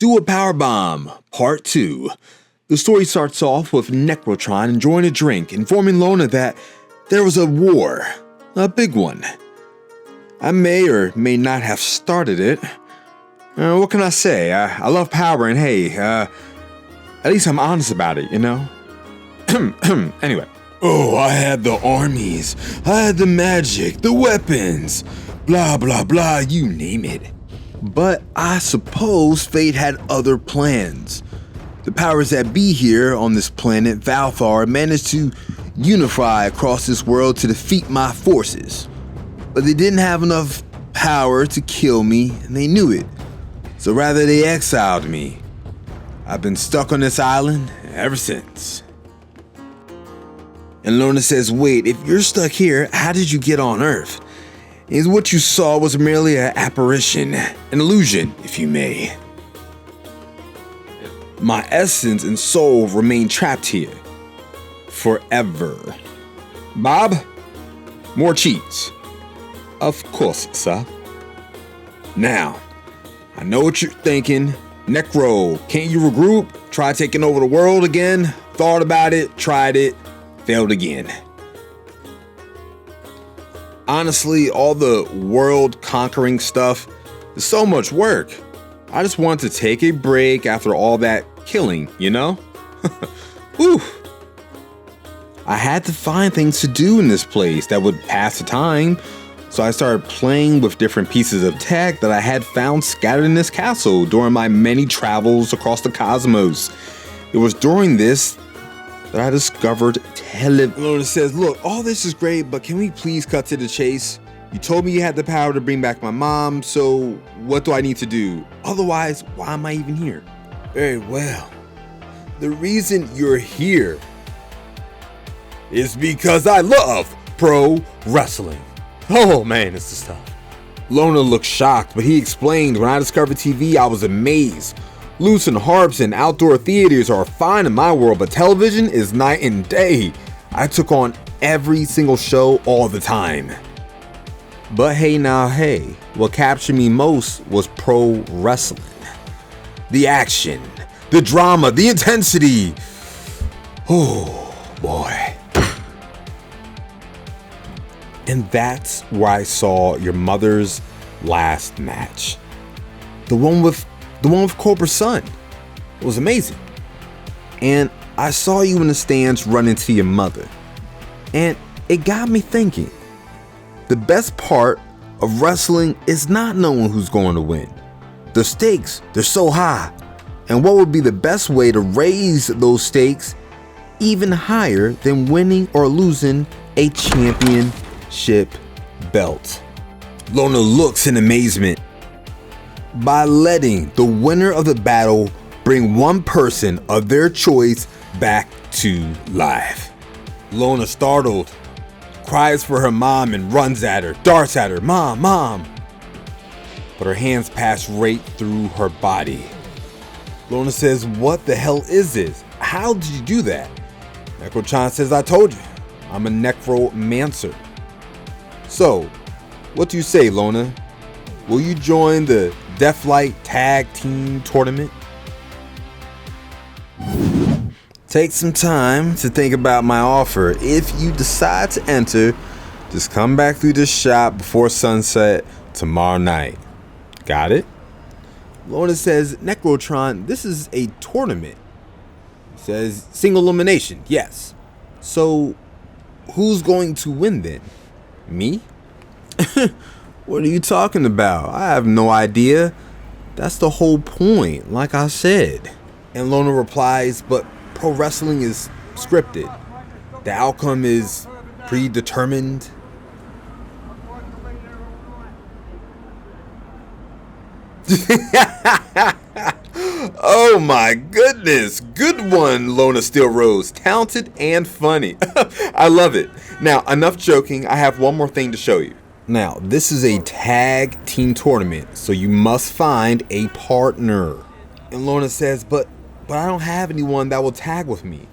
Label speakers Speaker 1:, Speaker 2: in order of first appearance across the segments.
Speaker 1: Do a Powerbomb, Part 2. The story starts off with Necrotron enjoying a drink, informing Lona that there was a war, a big one. I may or may not have started it. What can I say? I love power, and hey, at least I'm honest about it, you know? Anyway. Oh, I had the armies, I had the magic, the weapons, blah blah blah, you name it. But I suppose fate had other plans. The powers that be here on this planet, Valthar, managed to unify across this world to defeat my forces. But they didn't have enough power to kill me, and they knew it. So rather they exiled me. I've been stuck on this island ever since. And Lona says, wait, if you're stuck here, how did you get on Earth? Is what you saw was merely an apparition, an illusion, if you may. My essence and soul remain trapped here. Forever. Bob? More cheats. Of course, sir. Now, I know what you're thinking. Necro, can't you regroup? Try taking over the world again? Thought about it, tried it, failed again. Honestly, all the world-conquering stuff is so much work. I just want to take a break after all that killing, you know? Whew. I had to find things to do in this place that would pass the time, so I started playing with different pieces of tech that I had found scattered in this castle during my many travels across the cosmos. It was during this that I discovered television. Lona says, look, all this is great, but can we please cut to the chase? You told me you had the power to bring back my mom, so what do I need to do? Otherwise, why am I even here? Very well. The reason you're here is because I love pro wrestling. Oh man, this is tough. Lona looked shocked, but he explained, when I discovered TV, I was amazed. Lucent harps and outdoor theaters are fine in my world, but television is night and day. I took on every single show all the time. But hey now hey, what captured me most was pro wrestling. The action, the drama, the intensity. Oh boy. And that's where I saw your mother's last match. The one with Cobra's son. It was amazing. And I saw you in the stands run into your mother. And it got me thinking. The best part of wrestling is not knowing who's going to win. The stakes, they're so high. And what would be the best way to raise those stakes even higher than winning or losing a championship belt? Lona looks in amazement. By letting the winner of the battle bring one person of their choice back to life. Lona, startled, cries for her mom and runs at her, darts at her, Mom, Mom. But her hands pass right through her body. Lona says, what the hell is this? How did you do that? Necrotron says, I told you, I'm a necromancer. So, what do you say, Lona? Will you join the Deathlight Tag Team Tournament? Take some time to think about my offer. If you decide to enter, just come back through this shop before sunset tomorrow night. Got it? Lona says, Necrotron, this is a tournament. He says, single elimination, yes. So, who's going to win then? Me? What are you talking about? I have no idea. That's the whole point, like I said. And Lona replies, but pro wrestling is scripted. The outcome is predetermined. Oh my goodness. Good one, Lona Steel Rose. Talented and funny. I love it. Now, enough joking. I have one more thing to show you. Now, this is a tag team tournament, so you must find a partner. And Lona says, but I don't have anyone that will tag with me.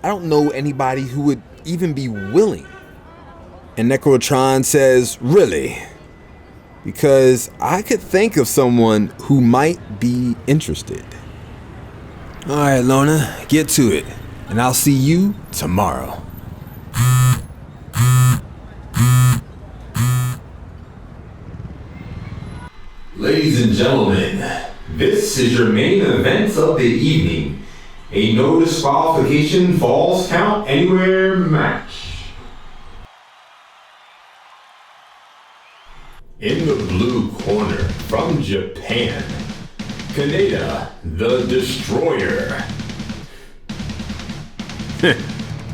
Speaker 1: I don't know anybody who would even be willing. And Necrotron says, really? because I could think of someone who might be interested. All right, Lona, get to it, and I'll see you tomorrow.
Speaker 2: Ladies and gentlemen, this is your main event of the evening. A no disqualification falls count anywhere match. In the blue corner from Japan, Kaneda the Destroyer.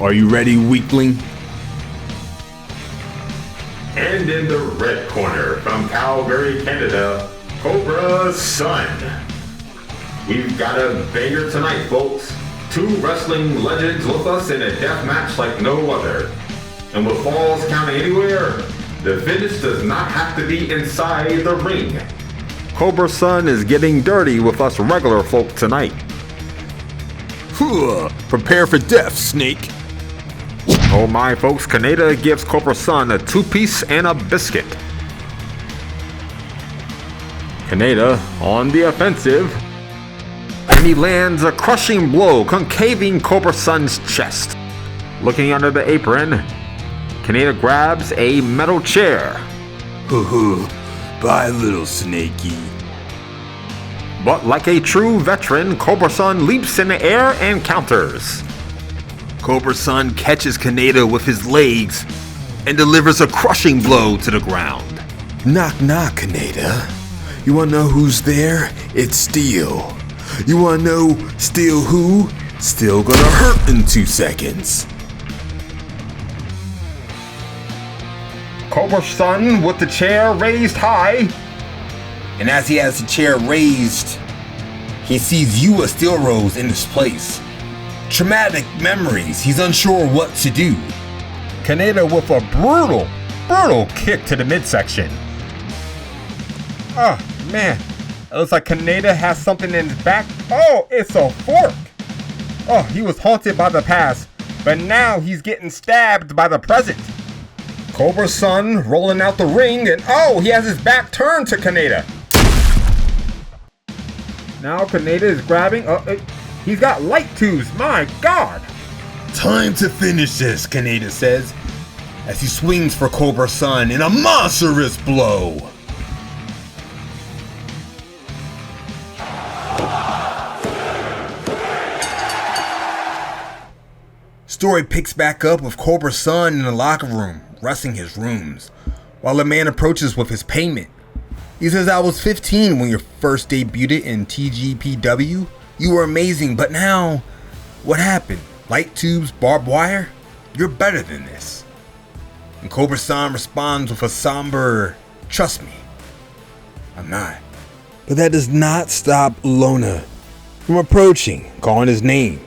Speaker 1: Are you ready, weakling?
Speaker 2: And in the red corner from Calgary, Canada, Cobra's son. We've got a banger tonight, folks. Two wrestling legends with us in a death match like no other. And with falls counting anywhere, the finish does not have to be inside the ring.
Speaker 1: Cobra's son is getting dirty with us regular folk tonight. Prepare for death, Snake.
Speaker 2: Oh my, folks, Kaneda gives Cobra's son a two-piece and a biscuit. Kaneda on the offensive. And he lands a crushing blow, concaving Cobra's son's chest. Looking under the apron, Kaneda grabs a metal chair.
Speaker 1: Bye, little Snakey.
Speaker 2: But like a true veteran, Cobra's son leaps in the air and counters.
Speaker 1: Cobra's son catches Kaneda with his legs and delivers a crushing blow to the ground. Knock, knock, Kaneda. You wanna know who's there? It's Steel. You wanna know Steel who? Still gonna hurt in 2 seconds.
Speaker 2: Cobra's son with the chair raised high.
Speaker 1: And as he has the chair raised, he sees Yua Steel Rose in his place. Traumatic memories, he's unsure what to do.
Speaker 2: Kaneda with a brutal kick to the midsection. Oh man, it looks like Kaneda has something in his back. Oh, it's a fork. Oh, he was haunted by the past, but now he's getting stabbed by the present. Cobra's son rolling out the ring, and oh, he has his back turned to Kaneda. Now Kaneda is grabbing, he's got light tubes, my god!
Speaker 1: Time to finish this, Kaneda says, as he swings for Cobra's son in a monstrous blow. Story picks back up with Cobra's son in the locker room, wrestling his rooms, while a man approaches with his payment. He says, I was 15 when you first debuted in TGPW. You were amazing, but now, what happened? Light tubes, barbed wire? You're better than this. And Cobra's son responds with a somber, trust me, I'm not. But that does not stop Lona from approaching, calling his name.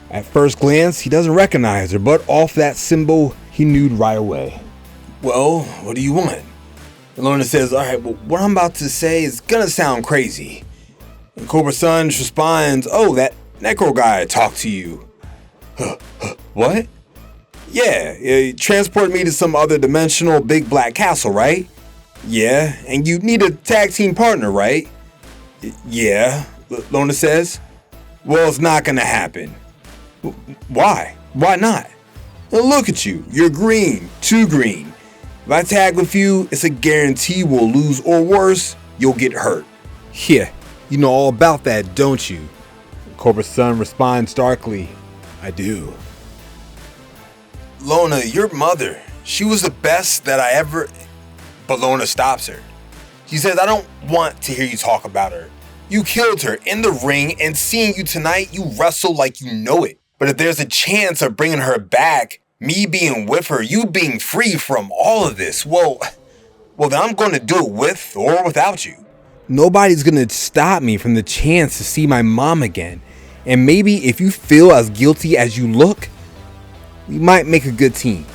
Speaker 1: At first glance, he doesn't recognize her, but off that symbol, he knew right away. Well, what do you want? And Lona says, alright, well, what I'm about to say is gonna sound crazy. And Cobra's son responds, oh, that Necro guy talked to you. What? Yeah, he transported me to some other dimensional big black castle, right? Yeah, and you need a tag team partner, right? Yeah, Lona says. Well, it's not gonna happen. Why? Why not? Now look at you. You're green. Too green. If I tag with you, it's a guarantee we'll lose, or worse, you'll get hurt. Yeah, you know all about that, don't you? Cobra's son responds darkly, I do. Lona, your mother, she was the best that I ever... But Lona stops her. She says, I don't want to hear you talk about her. You killed her in the ring, and seeing you tonight, you wrestle like you know it. But if there's a chance of bringing her back, me being with her, you being free from all of this, well then I'm going to do it with or without you. Nobody's going to stop me from the chance to see my mom again. And maybe if you feel as guilty as you look, we might make a good team.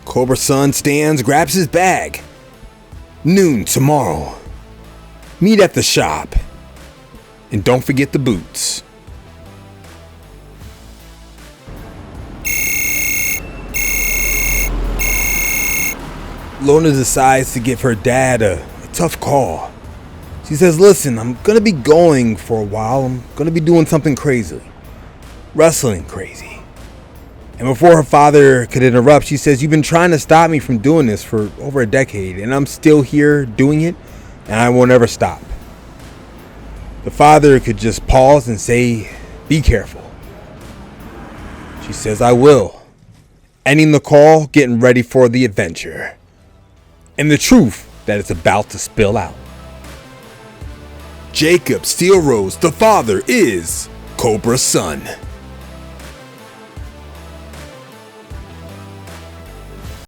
Speaker 1: Cobra's son stands, grabs his bag. Noon tomorrow. Meet at the shop. And don't forget the boots. Lorna decides to give her dad a tough call. She says, listen, I'm gonna be going for a while. I'm gonna be doing something crazy. Wrestling crazy. And before her father could interrupt, she says, you've been trying to stop me from doing this for over a decade, and I'm still here doing it, and I won't ever stop. The father could just pause and say, be careful. She says, I will. Ending the call, getting ready for the adventure. And the truth that is about to spill out. Jacob Steel Rose, the father, is Cobra's son.